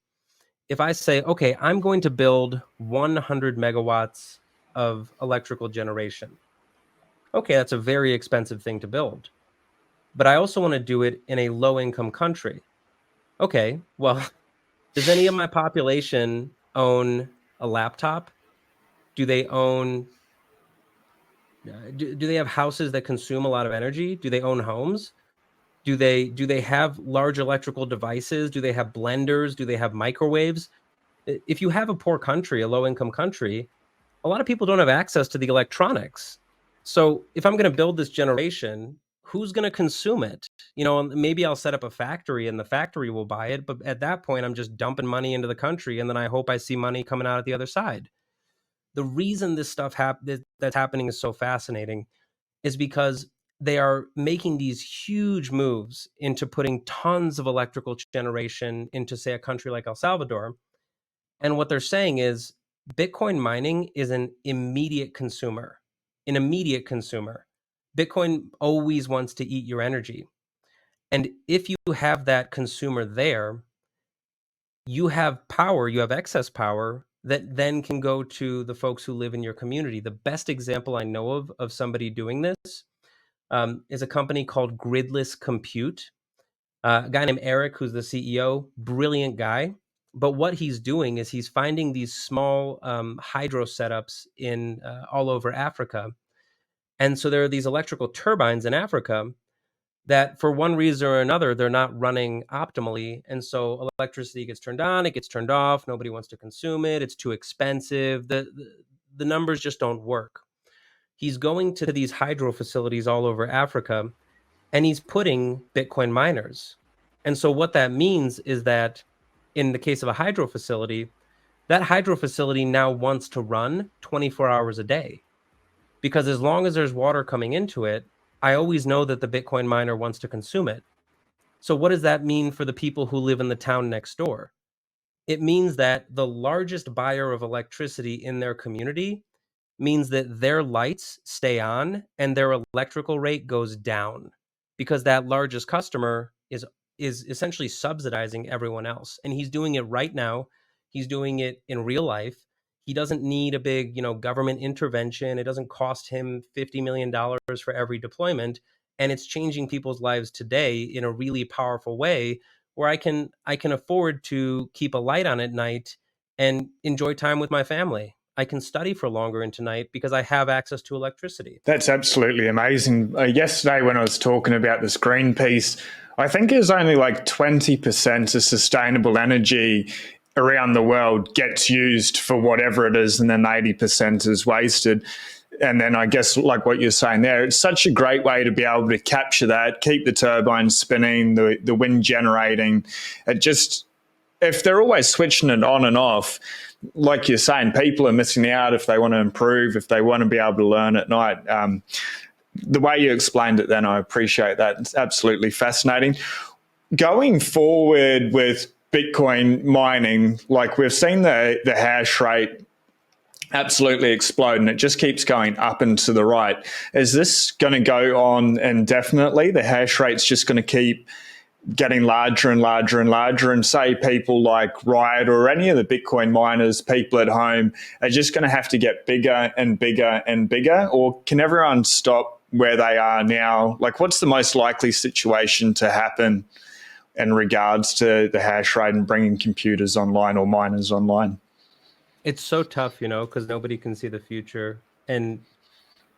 If I say, okay, I'm going to build 100 megawatts of electrical generation, okay, that's a very expensive thing to build. But I also want to do it in a low income country. Okay, well, does any of my population own a laptop? Do they own do they have houses that consume a lot of energy? Do they own homes? Do they have large electrical devices? Do they have blenders? Do they have microwaves? If you have a poor country, a low income country, a lot of people don't have access to the electronics. So if I'm going to build this generation, who's going to consume it? Maybe I'll set up a factory and the factory will buy it, but at that point I'm just dumping money into the country and then I hope I see money coming out at the other side. The reason this stuff that's happening is so fascinating is because they are making these huge moves into putting tons of electrical generation into, say, a country like El Salvador. And what they're saying is Bitcoin mining is an immediate consumer. An immediate consumer. Bitcoin always wants to eat your energy. And if you have that consumer there, you have power, you have excess power that then can go to the folks who live in your community. The best example I know of somebody doing this is a company called Gridless Compute. A guy named Eric, who's the CEO, brilliant guy. But what he's doing is he's finding these small hydro setups in all over Africa. And so there are these electrical turbines in Africa that for one reason or another, they're not running optimally. And so electricity gets turned on, it gets turned off. Nobody wants to consume it. It's too expensive. The numbers just don't work. He's going to these hydro facilities all over Africa and he's putting Bitcoin miners. And so what that means is that in the case of a hydro facility, that hydro facility now wants to run 24 hours a day. Because as long as there's water coming into it, I always know that the Bitcoin miner wants to consume it. So what does that mean for the people who live in the town next door? It means that the largest buyer of electricity in their community means that their lights stay on and their electrical rate goes down because that largest customer is essentially subsidizing everyone else, and he's doing it right now. He's doing it in real life. He doesn't need a big government intervention. It doesn't cost him $50 million for every deployment, and it's changing people's lives today in a really powerful way where I can afford to keep a light on at night and enjoy time with my family. I can study for longer into night because I have access to electricity. That's absolutely amazing. Yesterday, when I was talking about this green piece, I think it was only like 20% of sustainable energy around the world gets used for whatever it is, and then 80% is wasted. And then I guess, like what you're saying there, it's such a great way to be able to capture that, keep the turbines spinning, the wind generating. It just, if they're always switching it on and off, like you're saying, people are missing out if they want to improve, if they want to be able to learn at night. The way you explained it then, I appreciate that. It's absolutely fascinating. Going forward with Bitcoin mining, like we've seen the hash rate absolutely explode and it just keeps going up and to the right. Is this going to go on indefinitely? The hash rate's just going to keep getting larger and larger and larger, and say people like Riot or any of the Bitcoin miners, people at home, are just going to have to get bigger and bigger and bigger? Or can everyone stop where they are now? Like, what's the most likely situation to happen in regards to the hash rate and bringing computers online or miners online? It's so tough, because nobody can see the future. And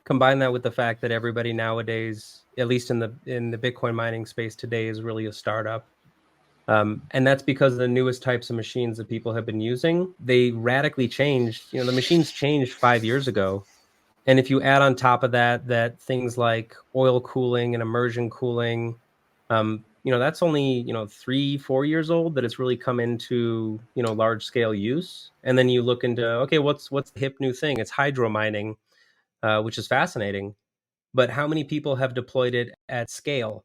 combine that with the fact that everybody nowadays, at least in the Bitcoin mining space today, is really a startup. And that's because the newest types of machines that people have been using, they radically changed. The machines changed 5 years ago. And if you add on top of that things like oil cooling and immersion cooling, that's only 3-4 years old that it's really come into large scale use. And then you look into, okay, what's the hip new thing? It's hydro mining, which is fascinating. But how many people have deployed it at scale?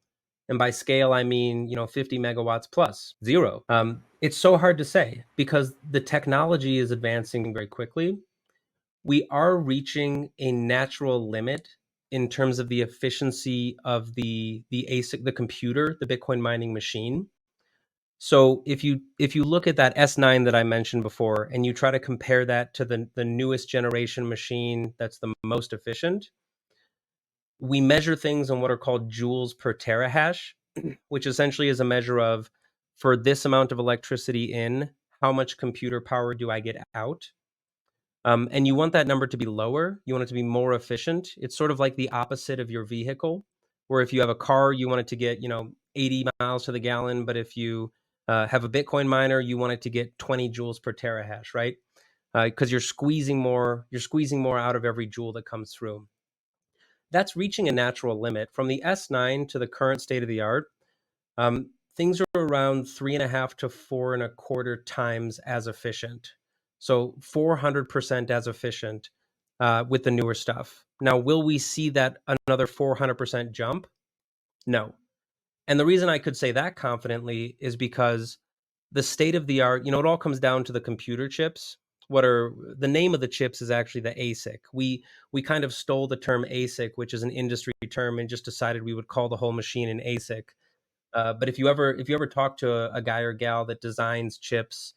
And by scale, I mean 50 megawatts plus. Zero. It's so hard to say because the technology is advancing very quickly. We are reaching a natural limit in terms of the efficiency of the ASIC, the computer, the Bitcoin mining machine. So if you look at that S9 that I mentioned before, and you try to compare that to the newest generation machine that's the most efficient, we measure things on what are called joules per terahash, which essentially is a measure of, for this amount of electricity in, how much computer power do I get out? And you want that number to be lower. You want it to be more efficient. It's sort of like the opposite of your vehicle, where if you have a car, you want it to get, 80 miles to the gallon, but if you have a Bitcoin miner, you want it to get 20 joules per terahash, right? Because you're squeezing more out of every joule that comes through. That's reaching a natural limit. From the S9 to the current state of the art, things are around 3.5 to 4.25 times as efficient. So 400% as efficient with the newer stuff. Now, will we see that another 400% jump? No. And the reason I could say that confidently is because the state of the art, it all comes down to the computer chips. What are the name of the chips is actually the ASIC. We kind of stole the term ASIC, which is an industry term, and just decided we would call the whole machine an ASIC. But if you ever talk to a guy or gal that designs chips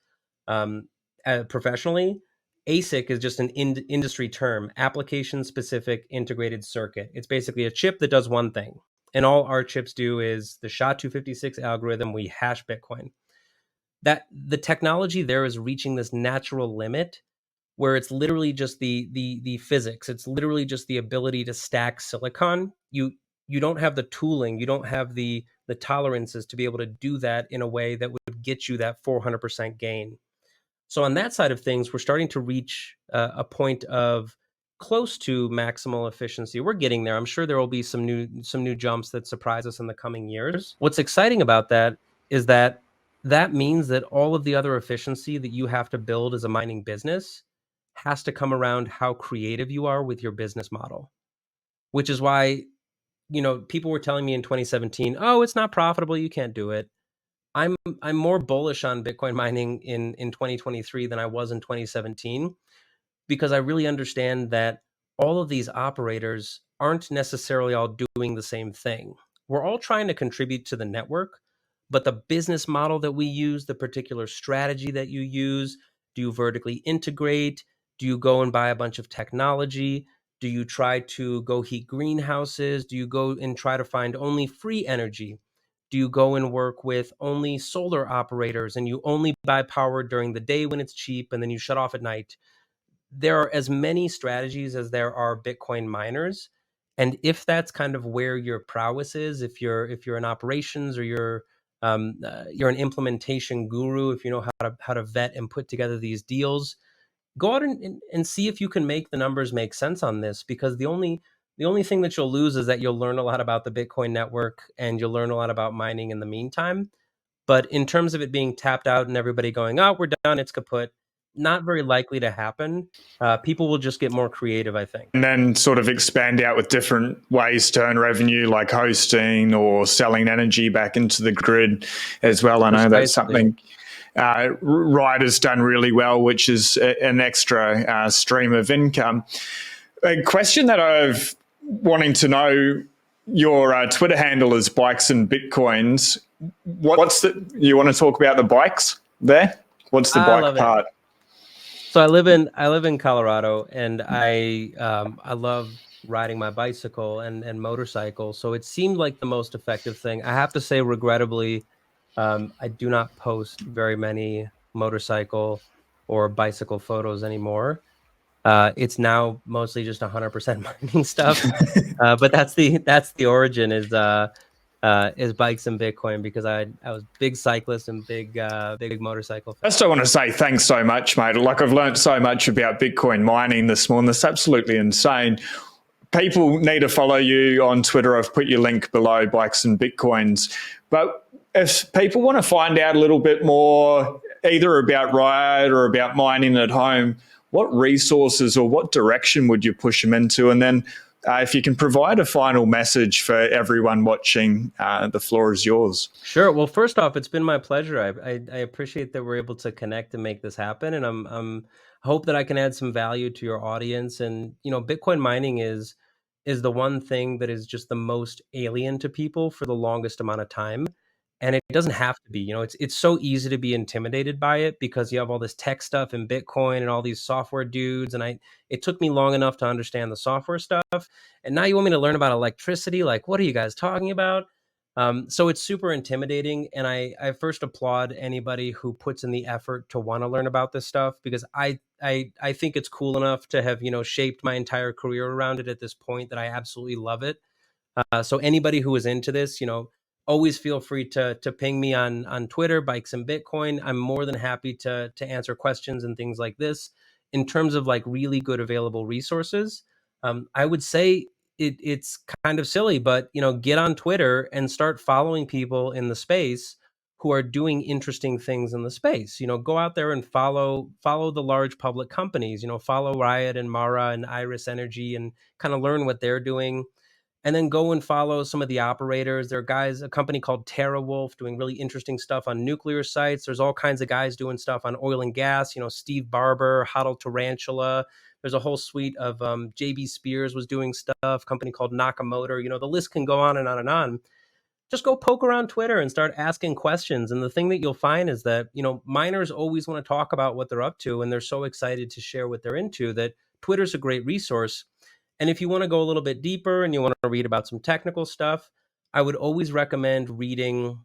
professionally, ASIC is just an industry term, application specific integrated circuit. It's basically a chip that does one thing. And all our chips do is the SHA-256 algorithm. We hash Bitcoin. That the technology there is reaching this natural limit where it's literally just the physics. It's literally just the ability to stack silicon. You don't have the tooling, you don't have the tolerances to be able to do that in a way that would get you that 400% gain. So on that side of things, we're starting to reach a point of close to maximal efficiency. We're getting there. I'm sure there will be some new jumps that surprise us in the coming years. What's exciting about that is that means that all of the other efficiency that you have to build as a mining business has to come around how creative you are with your business model. Which is why, people were telling me in 2017, "Oh, it's not profitable, you can't do it." I'm more bullish on Bitcoin mining in 2023 than I was in 2017, because I really understand that all of these operators aren't necessarily all doing the same thing. We're all trying to contribute to the network, but the business model that we use, the particular strategy that you use, do you vertically integrate? Do you go and buy a bunch of technology? Do you try to go heat greenhouses? Do you go and try to find only free energy? Do you go and work with only solar operators and you only buy power during the day when it's cheap and then you shut off at night? There are as many strategies as there are Bitcoin miners. And if that's kind of where your prowess is, if you're in operations or you're an implementation guru, if you know how to vet and put together these deals, go out and see if you can make the numbers make sense on this, because the only thing that you'll lose is that you'll learn a lot about the Bitcoin network and you'll learn a lot about mining in the meantime. But in terms of it being tapped out and everybody going, "Oh, we're done, it's kaput," not very likely to happen. People will just get more creative, I think. And then sort of expand out with different ways to earn revenue, like hosting or selling energy back into the grid as well. I know that's something Riot has done really well, which is an extra stream of income. A question that I've wanting to know, your Twitter handle is Bikes and Bitcoins. You want to talk about the bikes there? What's the bike part? So I live in Colorado, and I love riding my bicycle and motorcycle. So it seemed like the most effective thing. I have to say, regrettably, I do not post very many motorcycle or bicycle photos anymore. It's now mostly just 100% mining stuff. But that's the origin is bikes and Bitcoin, because I was big cyclist and big motorcycle fan. First, I want to say thanks so much, mate. Like, I've learned so much about Bitcoin mining this morning. That's absolutely insane. People need to follow you on Twitter. I've put your link below, Bikes and Bitcoins. But if people want to find out a little bit more, either about Riot or about mining at home, what resources or what direction would you push them into? And then if you can provide a final message for everyone watching, the floor is yours. Sure. Well, first off, it's been my pleasure. I appreciate that we're able to connect and make this happen, and I'm hope that I can add some value to your audience. And Bitcoin mining is the one thing that is just the most alien to people for the longest amount of time. And it doesn't have to be. It's so easy to be intimidated by it because you have all this tech stuff in Bitcoin and all these software dudes. And it took me long enough to understand the software stuff. And now you want me to learn about electricity? Like, what are you guys talking about? So it's super intimidating. And I first applaud anybody who puts in the effort to want to learn about this stuff, because I think it's cool enough to have, shaped my entire career around it at this point that I absolutely love it. So anybody who is into this, always feel free to ping me on Twitter, Bikes and Bitcoin. I'm more than happy to answer questions and things like this. In terms of like really good available resources, I would say it's kind of silly, but get on Twitter and start following people in the space who are doing interesting things in the space. Go out there and follow the large public companies. Follow Riot and Mara and Iris Energy and kind of learn what they're doing, and then go and follow some of the operators. There are guys, a company called TerraWolf, doing really interesting stuff on nuclear sites. There's all kinds of guys doing stuff on oil and gas. Steve Barber, Hodl Tarantula. There's a whole suite of JB Spears was doing stuff. Company called Nakamoto. The list can go on and on and on. Just go poke around Twitter and start asking questions. And the thing that you'll find is that miners always want to talk about what they're up to, and they're so excited to share what they're into that Twitter's a great resource. And if you want to go a little bit deeper and you want to read about some technical stuff, I would always recommend reading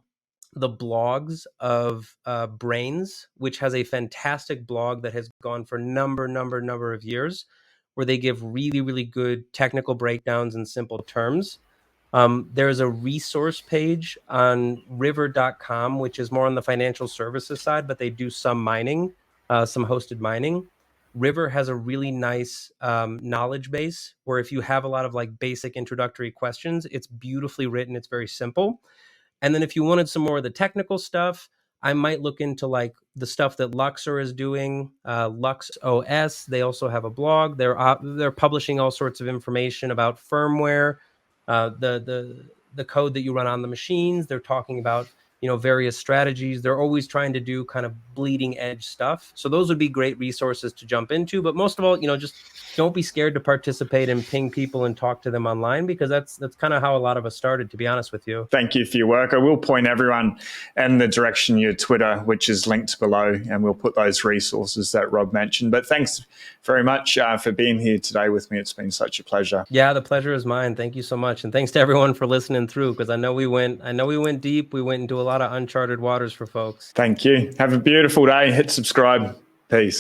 the blogs of Brains, which has a fantastic blog that has gone for number of years, where they give really, really good technical breakdowns in simple terms. There's a resource page on river.com, which is more on the financial services side, but they do some mining, some hosted mining. River has a really nice knowledge base where if you have a lot of like basic introductory questions, it's beautifully written. It's very simple. And then if you wanted some more of the technical stuff, I might look into like the stuff that Luxor is doing, Lux OS. They also have a blog. They're publishing all sorts of information about firmware, the code that you run on the machines. They're talking about various strategies. They're always trying to do kind of bleeding edge stuff. So those would be great resources to jump into. But most of all, just don't be scared to participate and ping people and talk to them online, because that's kind of how a lot of us started, to be honest with you. Thank you for your work. I will point everyone in the direction of your Twitter, which is linked below, and we'll put those resources that Rob mentioned. But thanks very much for being here today with me. It's been such a pleasure. Yeah, the pleasure is mine. Thank you so much. And thanks to everyone for listening through, because I know we went deep. We went into a lot of uncharted waters for folks. Thank you. Have a beautiful day. Hit subscribe. Peace.